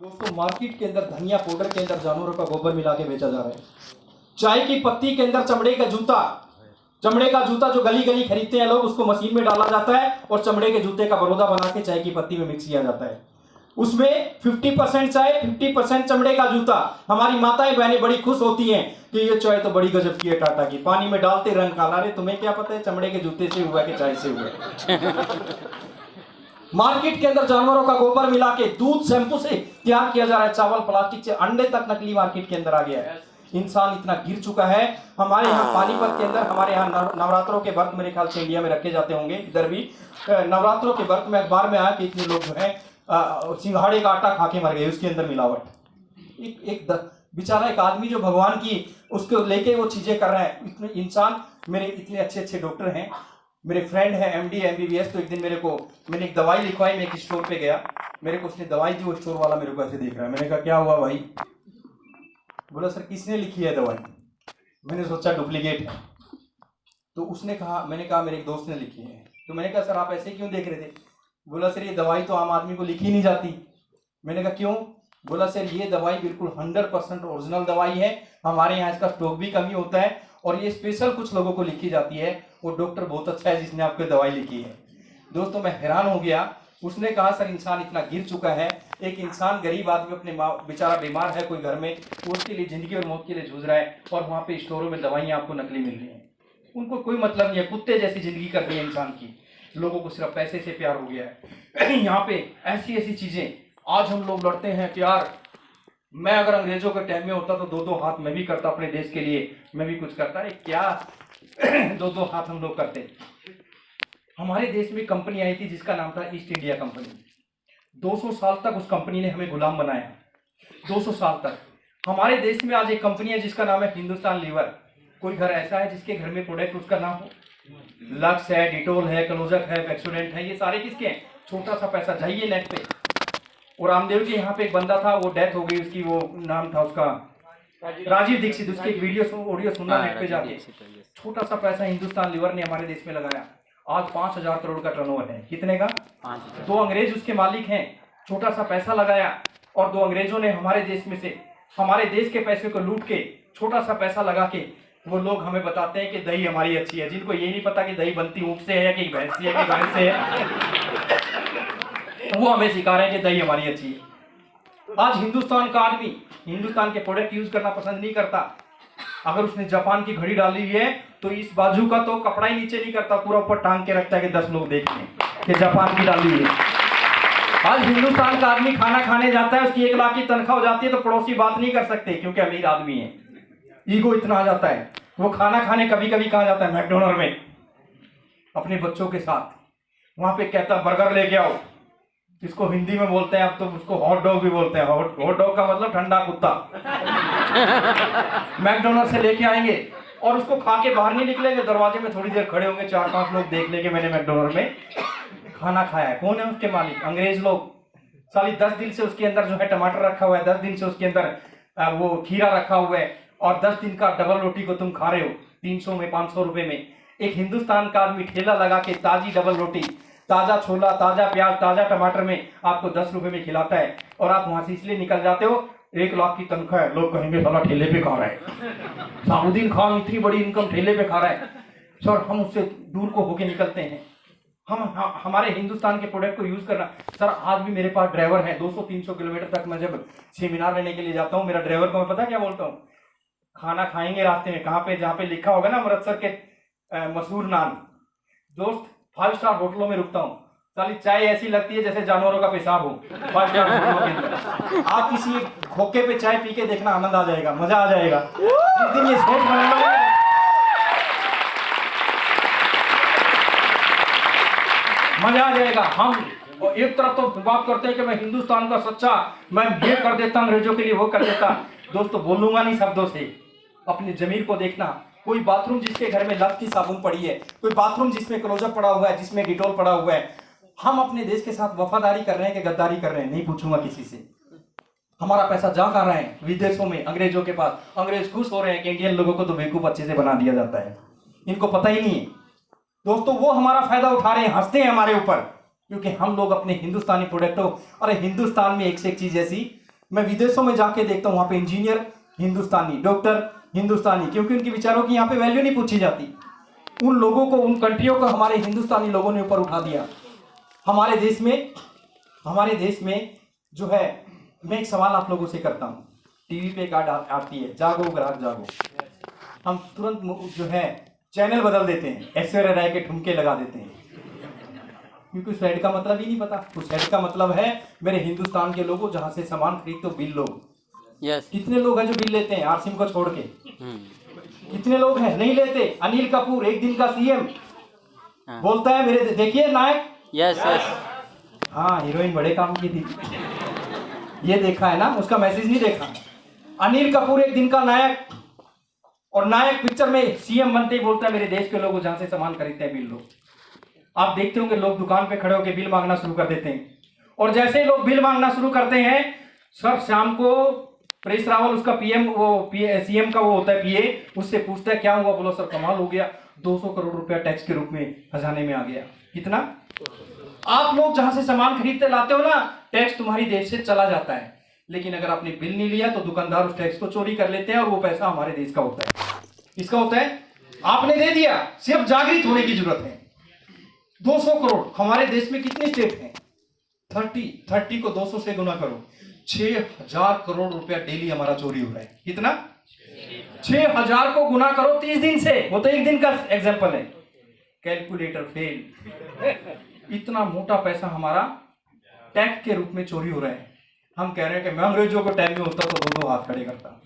दोस्तों मार्केट के अंदर धनिया पाउडर के अंदर जानवरों का गोबर मिला के बेचा जा रहा है। चाय की पत्ती के अंदर चमड़े का जूता जो गली गली खरीदते हैं लोग, उसको मशीन में डाला जाता है और चमड़े के जूते का बरोदा बना के चाय की पत्ती में मिक्स किया जाता है। उसमें 50% चाय, 50% चमड़े का जूता। हमारी माताएं बहनें बड़ी खुश होती हैं कि ये चाय तो बड़ी गजब की है टाटा की, पानी में डालते रंग काला। रे तुम्हें क्या पता है चमड़े के जूते से हुआ कि चाय से हुआ। मार्केट के अंदर जानवरों का गोबर मिला के दूध शैंपू से तैयार किया जा रहा है, चावल प्लास्टिक से, अंडे तक नकली मार्केट के अंदर आ गया है। इंसान इतना गिर चुका है। हमारे यहाँ पानीपत के अंदर, हमारे यहाँ नवरात्रों के व्रत मेरे ख्याल से इंडिया में रखे जाते होंगे, इधर भी नवरात्रों के व्रत में अखबार में आया कि इतने लोग जो है सिंघाड़े का आटा खा के मर गए, उसके अंदर मिलावट। बेचारा एक आदमी जो भगवान की उसको लेके वो चीजें कर रहा है। इतने इंसान, मेरे इतने अच्छे अच्छे डॉक्टर हैं, मेरे फ्रेंड है MD MBBS। तो एक दिन मैंने एक दवाई लिखवाई, मैं एक स्टोर पे गया, मेरे को उसने दवाई दी, वो स्टोर वाला मेरे को ऐसे देख रहा है। मैंने कहा क्या हुआ भाई? बोला सर किसने लिखी है दवाई? मैंने सोचा डुप्लीकेट है। तो उसने कहा, मैंने कहा मेरे एक दोस्त ने लिखी है। तो मैंने कहा सर आप ऐसे क्यों देख रहे थे? बोला सर ये दवाई तो आम आदमी को लिखी नहीं जाती। मैंने कहा क्यों? बोला सर ये दवाई बिल्कुल 100% ओरिजिनल दवाई है, हमारे यहाँ इसका स्टॉक भी कमी होता है और ये स्पेशल कुछ लोगों को लिखी जाती है। वो डॉक्टर बहुत अच्छा है जिसने आपको दवाई लिखी है। दोस्तों मैं हैरान हो गया। उसने कहा सर इंसान इतना गिर चुका है, एक इंसान गरीब आदमी अपने बेचारा बीमार है कोई घर में, तो उसके लिए जिंदगी और मौत के लिए जूझ रहा है और वहाँ पे स्टोरों में दवाइयाँ आपको नकली मिल रही हैं। उनको कोई मतलब नहीं है, कुत्ते जैसी जिंदगी कर दी है इंसान की। लोगों को सिर्फ पैसे से प्यार हो गया है। यहाँ पे ऐसी ऐसी चीजें आज हम लोग लड़ते हैं प्यार। मैं अगर अंग्रेजों के टाइम में होता तो दो दो हाथ मैं भी करता अपने देश के लिए, मैं भी कुछ करता है क्या। दो दो हाथ हम लोग करते। हमारे देश में कंपनी आई थी जिसका नाम था ईस्ट इंडिया कंपनी। 200 साल तक उस कंपनी ने हमें गुलाम बनाया। 200 साल तक। हमारे देश में आज एक कंपनी है जिसका नाम है हिंदुस्तान लीवर। कोई घर ऐसा है जिसके घर में प्रोडक्ट उसका नाम हो? लक्स है, डिटोल है, क्लोजक है, पेप्सोडेंट है, ये सारे किसके हैं? छोटा सा पैसा, जाइए नेट पे। और रामदेव के यहाँ पे एक बंदा था, वो डेथ हो गई उसकी, वो नाम था उसका राजीव दीक्षित। उसकी एक वीडियो ऑडियो सुनना नेट पे जाके। छोटा सा पैसा हिंदुस्तान लीवर ने हमारे देश में लगाया। आज 5,000 करोड़ का टर्नओवर है। कितने का? 5,000। 2 अंग्रेज उसके मालिक हैं। छोटा सा पैसा लगाया और 2 अंग्रेजों ने हमारे देश में से हमारे देश के पैसे को लूट के छोटा सा पैसा लगा के वो लोग हमें बताते हैं कि दही हमारी अच्छी है, जिनको ये नहीं पता कि दही बनती ऊँट से है या कि भैंस से है कि गाय से है। वो हमें सिखा रहे हैं कि दही हमारी अच्छी है। आज हिंदुस्तान का आदमी हिंदुस्तान के प्रोडक्ट यूज करना पसंद नहीं करता। अगर उसने जापान की घड़ी डाली हुई है तो इस बाजू का तो कपड़ा ही नीचे नहीं करता, पूरा ऊपर टांग के रखता है कि 10 लोग देख लें कि जापान की डाली हुई है। आज हिंदुस्तान का आदमी खाना खाने जाता है, उसकी 1 लाख की तनख्वाह हो जाती है तो पड़ोसी बात नहीं कर सकते क्योंकि अमीर आदमी है। ईगो इतना आ जाता है। वो खाना खाने कभी कभी कहा जाता है मैकडोनल्ड में अपने बच्चों के साथ, वहां पे कहता बर्गर लेके आओ। इसको हिंदी में बोलते हैं, अब तो उसको हॉट डॉग भी बोलते हैं। हॉट डॉग का मतलब ठंडा कुत्ता। मैकडोनल्ड से लेके आएंगे और उसको खा के बाहर नहीं निकलेंगे, दरवाजे में थोड़ी देर खड़े होंगे, 4-5 लोग देख लेंगे मैंने मैकडोनल्ड में खाना खाया है। कौन है उसके मालिक? अंग्रेज लोग। साली 10 दिन से उसके अंदर जो है टमाटर रखा हुआ है, 10 दिन से उसके अंदर वो खीरा रखा हुआ है और 10 दिन का डबल रोटी को तुम खा रहे हो 300 में, 500 रुपए में। एक हिंदुस्तान का आदमी ठेला लगा के ताजी डबल रोटी, ताजा छोला, ताजा प्याज, ताजा टमाटर में आपको 10 रुपए में खिलाता है और आप वहां से इसलिए निकल जाते हो। 1 लाख की तनख्वाह है, लोग कहेंगे साला ठेले पे खा रहा है, साउद्दीन खान इतनी बड़ी इनकम ठेले पे खा रहा है। सर हम उससे दूर को होके निकलते हैं। हमारे हिंदुस्तान के प्रोडक्ट को यूज करना। सर आज भी मेरे पास ड्राइवर है, 200-300 किलोमीटर तक मैं जब सेमिनार लेने के लिए जाता हूँ, मेरा ड्राइवर को मैं पता क्या बोलता हूँ? खाना खाएंगे रास्ते में, कहाँ पे? जहाँ पे लिखा होगा ना अमृतसर के मशहूर नान। दोस्त 5 स्टार होटलों में रुकता हूँ, साली चाय ऐसी लगती है जैसे जानवरों का पेशाब हो। 5 स्टार होटलों के अंदर आप किसी खोखे पे चाय पी के देखना, आनंद आ जाएगा, मजा आ जाएगा। जिस दिन ये सोच बन लो, मजा आ जाएगा। हम एक तरफ तो बात करते हैं कि मैं हिंदुस्तान का सच्चा, मैं ये कर देता अंग्रेजों के लिए, वो कर देता। दोस्तों बोलूंगा नहीं शब्दों से, अपनी जमीर को देखना। कोई बाथरूम जिसके घर में लक्स की साबुन पड़ी है, कोई बाथरूम जिसमें क्लोजअप पड़ा हुआ है, जिसमें डिटोल पड़ा हुआ है। हम अपने देश के साथ वफादारी कर रहे हैं कि गद्दारी कर रहे हैं? नहीं पूछूंगा किसी से। हमारा पैसा जा कर रहा है विदेशों में, अंग्रेजों के पास। अंग्रेज खुश हो रहे हैं कि इंडियन लोगों को तो बेवकूफ अच्छे से बना दिया जाता है, इनको पता ही नहीं है। दोस्तों वो हमारा फायदा उठा रहे हैं, हंसते हैं हमारे ऊपर क्योंकि हम लोग अपने हिंदुस्तानी प्रोडक्टों, अरे हिंदुस्तान में एक से एक चीज ऐसी मैं विदेशों में जाके देखता हूँ, वहाँ पे इंजीनियर हिंदुस्तानी, डॉक्टर हिंदुस्तानी, क्योंकि उनके विचारों की यहाँ पे वैल्यू नहीं पूछी जाती। उन लोगों को, उन कंट्रियों को हमारे हिंदुस्तानी लोगों ने ऊपर उठा दिया। हमारे देश में जो है, मैं एक सवाल आप लोगों से करता हूँ। टीवी पे एक ऐड आती है, जागो ग्राहक जागो, हम तुरंत जो है चैनल बदल देते हैं, ऐश्वर्या राय के ठुमके लगा देते हैं, क्योंकि उस ऐड का मतलब ही नहीं पता। उस ऐड का मतलब है, मेरे हिंदुस्तान के लोगों, जहां से सामान खरीदते हो बिल लो। कितने लोग हैं जो बिल लेते हैं आरसीएम को छोड़ के? कितने लोग हैं नहीं लेते? अनिल कपूर, एक दिन का सीएम, बोलता है मेरे, देखिए नायक, यस यस, हाँ हीरोइन बड़े काम की थी, ये देखा है ना, उसका मैसेज नहीं देखा। अनिल कपूर एक दिन का नायक, और नायक पिक्चर में सीएम बनते ही बोलता है मेरे देश के लोग जहां से सामान खरीदते हैं बिल लो। आप देखते होंगे लोग दुकान पे खड़े होकर बिल मांगना शुरू कर देते हैं, और जैसे ही लोग बिल मांगना शुरू करते हैं, सर शाम को परेश रावल, उसका सीएम का वो होता है पीए, उससे पूछता है क्या हुआ? बोलो सर कमाल हो गया, 200 करोड़ रुपया टैक्स के रूप में खजाने में आ गया। कितना? आप लोग जहां से सामान खरीदते लाते हो ना, टैक्स तुम्हारी देश से चला जाता है, लेकिन अगर आपने बिल नहीं लिया तो दुकानदार उस टैक्स को चोरी कर लेते हैं, और वो पैसा हमारे देश का होता है। किसका होता है? आपने दे दिया, सिर्फ जागृत होने की जरूरत है। 200 करोड़, हमारे देश में कितने स्टेट हैं? 30 को 200 से गुना करो, 6000 करोड़ रुपया डेली हमारा चोरी हो रहा है। कितना? 6000 को गुना करो 30 दिन से, वो तो एक दिन का एग्जांपल है, कैलकुलेटर फेल। इतना मोटा पैसा हमारा टैक्स के रूप में चोरी हो रहा है। हम कह रहे हैं कि मैं अंग्रेजों को टाइम में होता तो दो हाथ खड़े करता।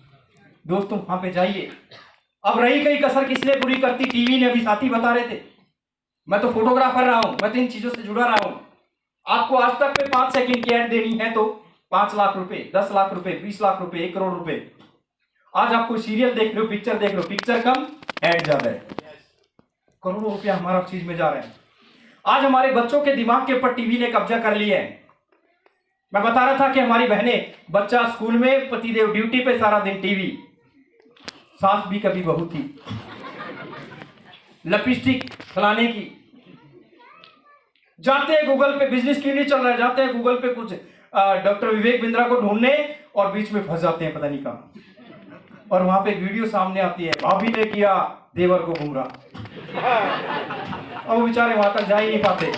दोस्तों वहां पे जाइए। अब रही गई कसर किसने पूरी करती? टीवी ने, अभी साथी बता रहे थे, मैं तो फोटोग्राफर रहा हूं, मैं तो इन चीजों से जुड़ा रहा हूं। आपको आज तक पे 5 सेकंड की ऐड देनी है तो 5 लाख रुपए, 10 लाख रुपए, 20 लाख रुपए, 1 करोड़ रुपए। आज आपको सीरियल देख रहे हो, पिक्चर देख रहे हो, पिक्चर कम ऐड ज्यादा है, करोड़ों रुपया हमारा चीज में जा रहा है। आज हमारे बच्चों के दिमाग के ऊपर टीवी ने कब्जा कर लिया है। मैं बता रहा था कि हमारी बहनें, बच्चा स्कूल में, पतिदेव ड्यूटी पे, सारा दिन टीवी, सास भी कभी बहू थी, लिपस्टिक फलाने की, जाते हैं गूगल पे, बिजनेस क्यों नहीं चल रहा है, जाते हैं गूगल पे कुछ डॉक्टर विवेक बिंद्रा को ढूंढने, और बीच में फंस जाते हैं पता नहीं कहां, और वहां पे वीडियो सामने आती है, भाभी ने किया देवर को गुमराह। अब वो बेचारे वहां तक जा ही नहीं पाते,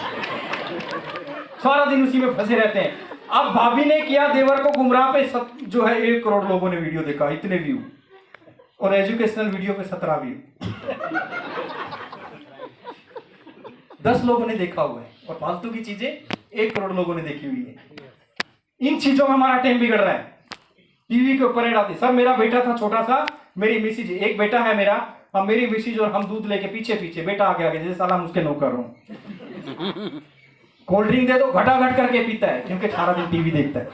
सारा दिन उसी में फंसे रहते हैं। अब भाभी ने किया देवर को गुमराह पे जो है 1 करोड़ लोगों ने वीडियो देखा, इतने व्यू, और एजुकेशनल वीडियो पे 17 व्यू। 10 लोगों ने देखा हुआ है, और फालतू की चीजें 1 करोड़ लोगों ने देखी हुई है। इन चीजों में हमारा टाइम बिगड़ रहा है। टीवी के ऊपर ऐड आती, सर मेरा बेटा था छोटा सा, मेरी मिसेज, एक बेटा है मेरा, हम मेरी मिसेज और हम दूध लेके पीछे पीछे, बेटा आगे आगे, जैसे साला उसके नौकर हूं। कोल्ड ड्रिंक दे दो, घटाघट करके पीता है, क्योंकि सारा दिन टीवी देखता है।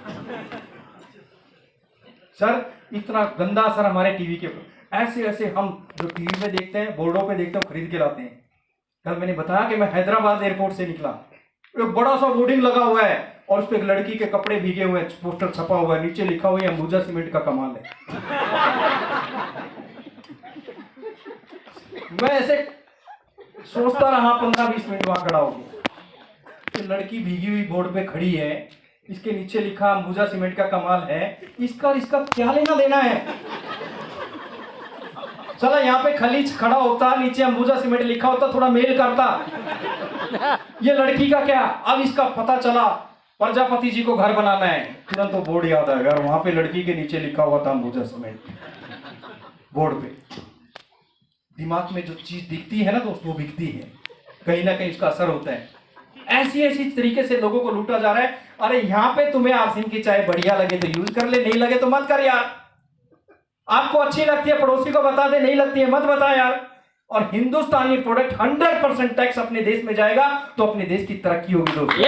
सर इतना गंदा असर हमारे टीवी के ऊपर। ऐसे ऐसे हम जो टीवी पे देखते हैं, बोर्डों पे देखते हैं, खरीद के लाते हैं। कल मैंने बताया कि मैं हैदराबाद एयरपोर्ट से निकला, एक बड़ा सा बोर्डिंग लगा हुआ है, और उस पे एक लड़की के कपड़े भीगे हुए हैं, पोस्टर छपा हुआ है, नीचे लिखा हुआ है अंबुजा सीमेंट का कमाल है। मैं ऐसे सोचता रहा 15-20 मिनट वहां खड़ा होकर, लड़की भीगी हुई बोर्ड पे खड़ी है, इसके नीचे लिखा अंबुजा सीमेंट का कमाल है, इसका क्या लेना देना है? चला यहाँ पे खलीज खड़ा होता, नीचे अंबुजा सीमेंट लिखा होता, थोड़ा मेल करता। ये लड़की का क्या? अब इसका पता चला प्रजापति जी को घर बनाना है, तुरंत तो बोर्ड याद आएगा, वहां पे लड़की के नीचे लिखा हुआ था अंबुजा सीमेंट बोर्ड पे। दिमाग में जो चीज दिखती है ना दोस्त, वो बिकती है, कहीं ना कहीं उसका असर होता है। ऐसी ऐसी तरीके से लोगों को लूटा जा रहा है। अरे यहाँ पे तुम्हें आरसीएम की चाय बढ़िया लगे तो यूज कर ले, नहीं लगे तो मत कर यार। आपको अच्छी लगती है पड़ोसी को बता दे, नहीं लगती है मत बता यार। और हिंदुस्तानी प्रोडक्ट 100% टैक्स अपने देश में जाएगा तो अपने देश की तरक्की होगी दोस्तों।